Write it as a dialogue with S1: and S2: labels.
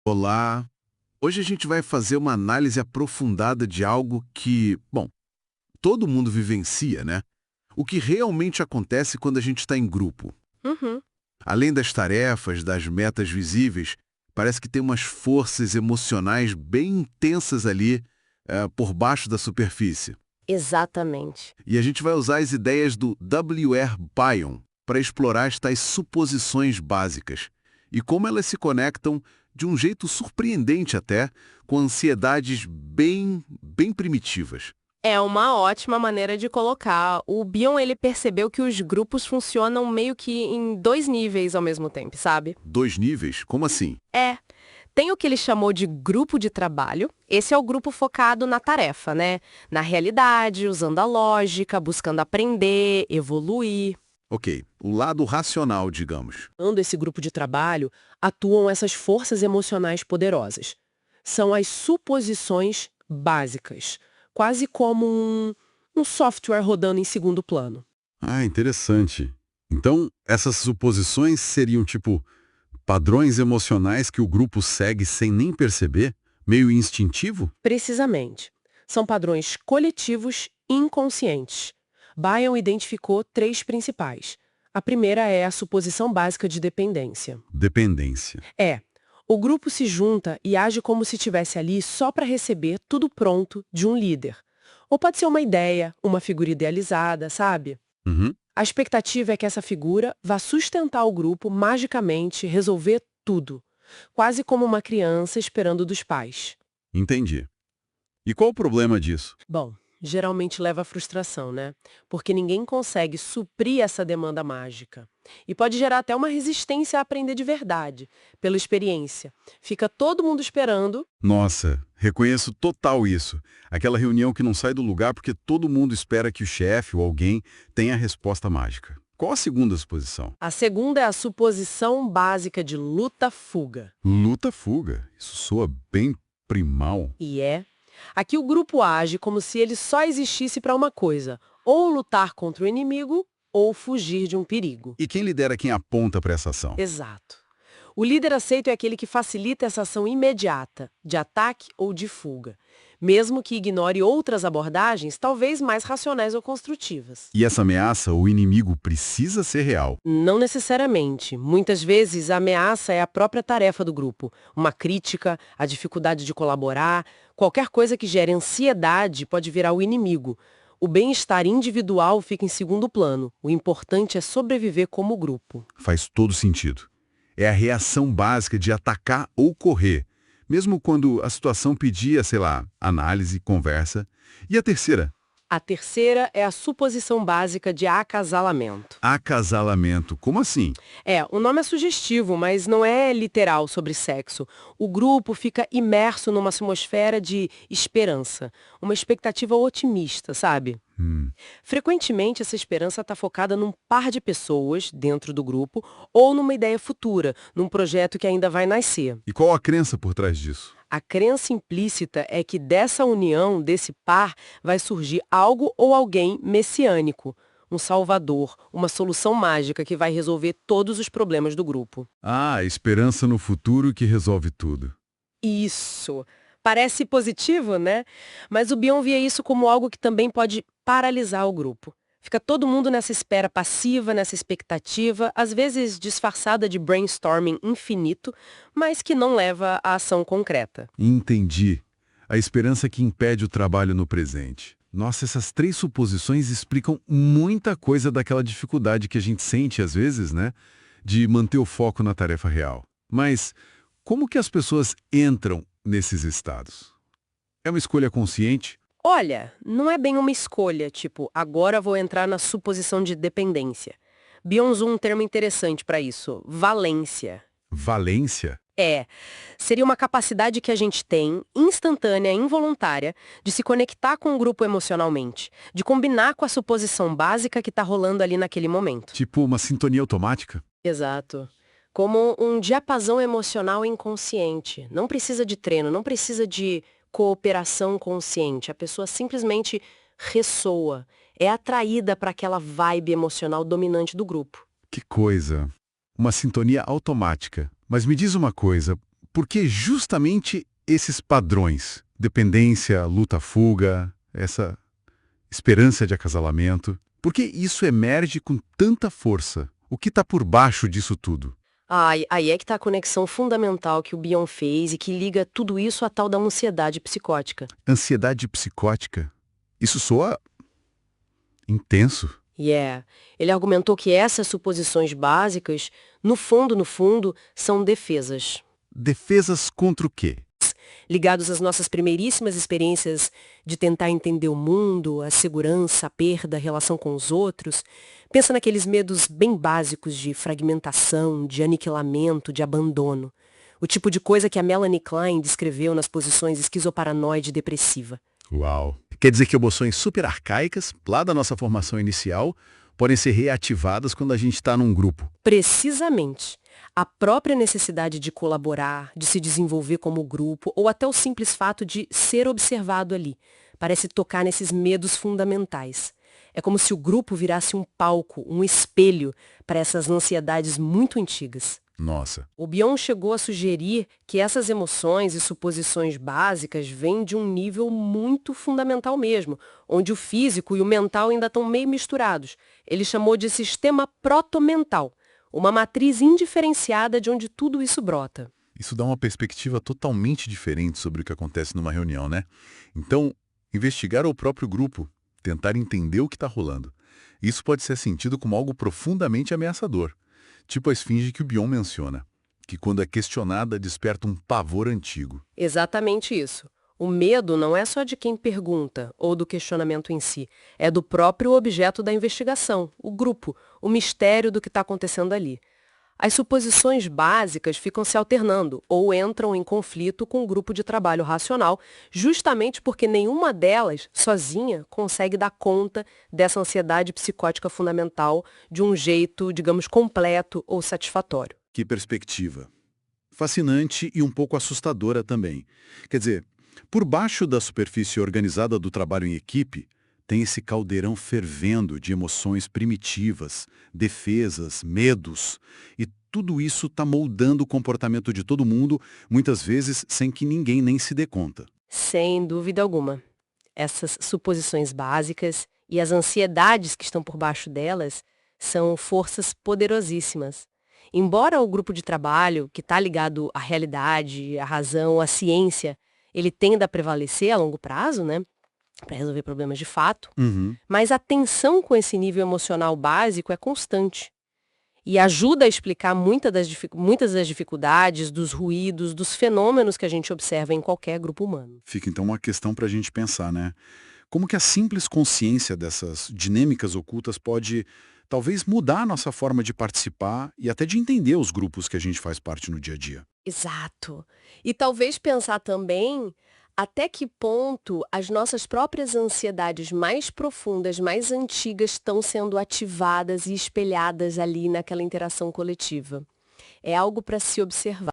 S1: Olá! Hoje a gente vai fazer uma análise aprofundada de algo que, bom, todo mundo vivencia, né? O que realmente acontece quando a gente está em grupo.
S2: Uhum.
S1: Além das tarefas, das metas visíveis, parece que tem umas forças emocionais bem intensas ali, por baixo da superfície.
S2: Exatamente.
S1: E a gente vai usar as ideias do W.R. Bion para explorar estas suposições básicas e como elas se conectam de um jeito surpreendente até com ansiedades bem primitivas.
S2: É uma ótima maneira de colocar. O Bion, ele percebeu que os grupos funcionam meio que em dois níveis ao mesmo tempo, sabe?
S1: Dois níveis? Como assim?
S2: É. Tem o que ele chamou de grupo de trabalho. Esse é o grupo focado na tarefa, né? Na realidade, usando a lógica, buscando aprender, evoluir.
S1: Ok, o lado racional, digamos.
S3: Ando esse grupo de trabalho, atuam essas forças emocionais poderosas. São as suposições básicas, quase como um software rodando em segundo plano.
S4: Ah, interessante. Então, essas suposições seriam tipo padrões emocionais que o grupo segue sem nem perceber? Meio instintivo?
S3: Precisamente. São padrões coletivos inconscientes. Bion identificou três principais. A primeira é a suposição básica de dependência.
S4: Dependência.
S3: O grupo se junta e age como se estivesse ali só para receber tudo pronto de um líder. Ou pode ser uma ideia, uma figura idealizada, sabe?
S4: Uhum,
S3: A expectativa é que essa figura vá sustentar o grupo magicamente, resolver tudo. Quase como uma criança esperando dos pais.
S4: entendi. E qual o problema disso?
S3: Bom, geralmente leva à frustração, né? Porque ninguém consegue suprir essa demanda mágica. E pode gerar até uma resistência a aprender de verdade, pela experiência. Fica todo mundo esperando.
S4: Nossa, reconheço total isso. Aquela reunião que não sai do lugar porque todo mundo espera que o chefe ou alguém tenha a resposta mágica. Qual a segunda suposição?
S3: A segunda é a suposição básica de luta-fuga.
S4: Luta-fuga. Isso soa bem primal.
S3: E é. Aqui o grupo age como se ele só existisse para uma coisa: ou lutar contra o inimigo, ou fugir de um perigo.
S4: E quem lidera quem aponta para essa ação?
S3: Exato. O líder aceito é aquele que facilita essa ação imediata, de ataque ou de fuga, mesmo que ignore outras abordagens, talvez mais racionais ou construtivas.
S4: E essa ameaça, o inimigo, precisa ser real.
S3: Não necessariamente. Muitas vezes a ameaça é a própria tarefa do grupo. Uma crítica, a dificuldade de colaborar, qualquer coisa que gere ansiedade pode virar o inimigo. O bem-estar individual fica em segundo plano. O importante é sobreviver como grupo.
S4: Faz todo sentido. É a reação básica de atacar ou correr, mesmo quando a situação pedia, sei lá, análise, conversa. E a terceira,
S3: A terceira é a suposição básica de acasalamento.
S4: acasalamento. Como assim?
S3: O nome é sugestivo, mas não é literal sobre sexo. O grupo fica imerso numa atmosfera de esperança, uma expectativa otimista, sabe? Frequentemente, essa esperança está focada num par de pessoas dentro do grupo ou numa ideia futura, num projeto que ainda vai nascer.
S4: E qual a crença por trás disso?
S3: A crença implícita é que dessa união, desse par, vai surgir algo ou alguém messiânico, um salvador, uma solução mágica que vai resolver todos os problemas do grupo.
S4: Ah, esperança no futuro que resolve tudo.
S3: Isso. Parece positivo, né? Mas o Bion via isso como algo que também pode paralisar o grupo. Fica todo mundo nessa espera passiva, nessa expectativa, às vezes disfarçada de brainstorming infinito, mas que não leva à ação concreta.
S4: Entendi. A esperança que impede o trabalho no presente. Nossa, essas três suposições explicam muita coisa daquela dificuldade que a gente sente às vezes, né? De manter o foco na tarefa real. Mas como que as pessoas entram nesses estados? É uma escolha consciente?
S3: Olha, não é bem uma escolha, tipo, agora vou entrar na suposição de dependência. Bion usou um termo interessante para isso, valência.
S4: Valência?
S3: Seria uma capacidade que a gente tem, instantânea, involuntária, de se conectar com o grupo emocionalmente, de combinar com a suposição básica que está rolando ali naquele momento.
S4: Tipo uma sintonia automática?
S3: Exato. Como um diapasão emocional inconsciente. Não precisa de treino, não precisa de cooperação consciente. A pessoa simplesmente ressoa, é atraída para aquela vibe emocional dominante do grupo.
S4: Que coisa! Uma sintonia automática. Mas me diz uma coisa, Porque justamente esses padrões, dependência, luta-fuga, essa esperança de acasalamento, por que isso emerge com tanta força? O que está por baixo disso tudo?
S3: Aí é que está a conexão fundamental que o Bion fez e que liga tudo isso à tal da ansiedade psicótica.
S4: Ansiedade psicótica? Isso soa intenso.
S3: Ele argumentou que essas suposições básicas, no fundo, são defesas.
S4: Defesas contra o quê?
S3: Ligados às nossas primeiríssimas experiências de tentar entender o mundo, a segurança, a perda, a relação com os outros. Pensa naqueles medos bem básicos de fragmentação, de aniquilamento, de abandono. O tipo de coisa que a Melanie Klein descreveu nas posições esquizoparanoide depressiva.
S4: Uau! Quer dizer que emoções super arcaicas, lá da nossa formação inicial, podem ser reativadas quando a gente está num grupo.
S3: Precisamente. A própria necessidade de colaborar, de se desenvolver como grupo, ou até o simples fato de ser observado ali, parece tocar nesses medos fundamentais. É como se o grupo virasse um palco, um espelho para essas ansiedades muito antigas.
S4: Nossa.
S3: O Bion chegou a sugerir que essas emoções e suposições básicas vêm de um nível muito fundamental mesmo, onde o físico e o mental ainda estão meio misturados. Ele chamou de sistema protomental, uma matriz indiferenciada de onde tudo isso brota.
S4: Isso dá uma perspectiva totalmente diferente sobre o que acontece numa reunião, né? Então, investigar o próprio grupo, tentar entender o que está rolando. Isso pode ser sentido como algo profundamente ameaçador. Tipo a esfinge que o Bion menciona, que quando é questionada desperta um pavor antigo.
S3: Exatamente isso. O medo não é só de quem pergunta ou do questionamento em si, é do próprio objeto da investigação, o grupo, o mistério do que está acontecendo ali. As suposições básicas ficam se alternando ou entram em conflito com o grupo de trabalho racional, justamente porque nenhuma delas, sozinha, consegue dar conta dessa ansiedade psicótica fundamental de um jeito, digamos, completo ou satisfatório.
S4: Que perspectiva. Fascinante e um pouco assustadora também. Quer dizer, por baixo da superfície organizada do trabalho em equipe, tem esse caldeirão fervendo de emoções primitivas, defesas, medos, e tudo isso está moldando o comportamento de todo mundo, muitas vezes sem que ninguém nem se dê conta.
S3: Sem dúvida alguma. Essas suposições básicas e as ansiedades que estão por baixo delas são forças poderosíssimas. Embora o grupo de trabalho, que está ligado à realidade, à razão, à ciência, ele tenda a prevalecer a longo prazo, né? Para resolver problemas de fato, mas a tensão com esse nível emocional básico é constante e ajuda a explicar muitas das dificuldades, dos ruídos, dos fenômenos que a gente observa em qualquer grupo humano.
S4: Fica então uma questão para a gente pensar, né? Como que a simples consciência dessas dinâmicas ocultas pode, talvez, mudar a nossa forma de participar e até de entender os grupos que a gente faz parte no dia a dia?
S3: Exato. E talvez pensar também até que ponto as nossas próprias ansiedades mais profundas, mais antigas, estão sendo ativadas e espelhadas ali naquela interação coletiva. É algo para se observar.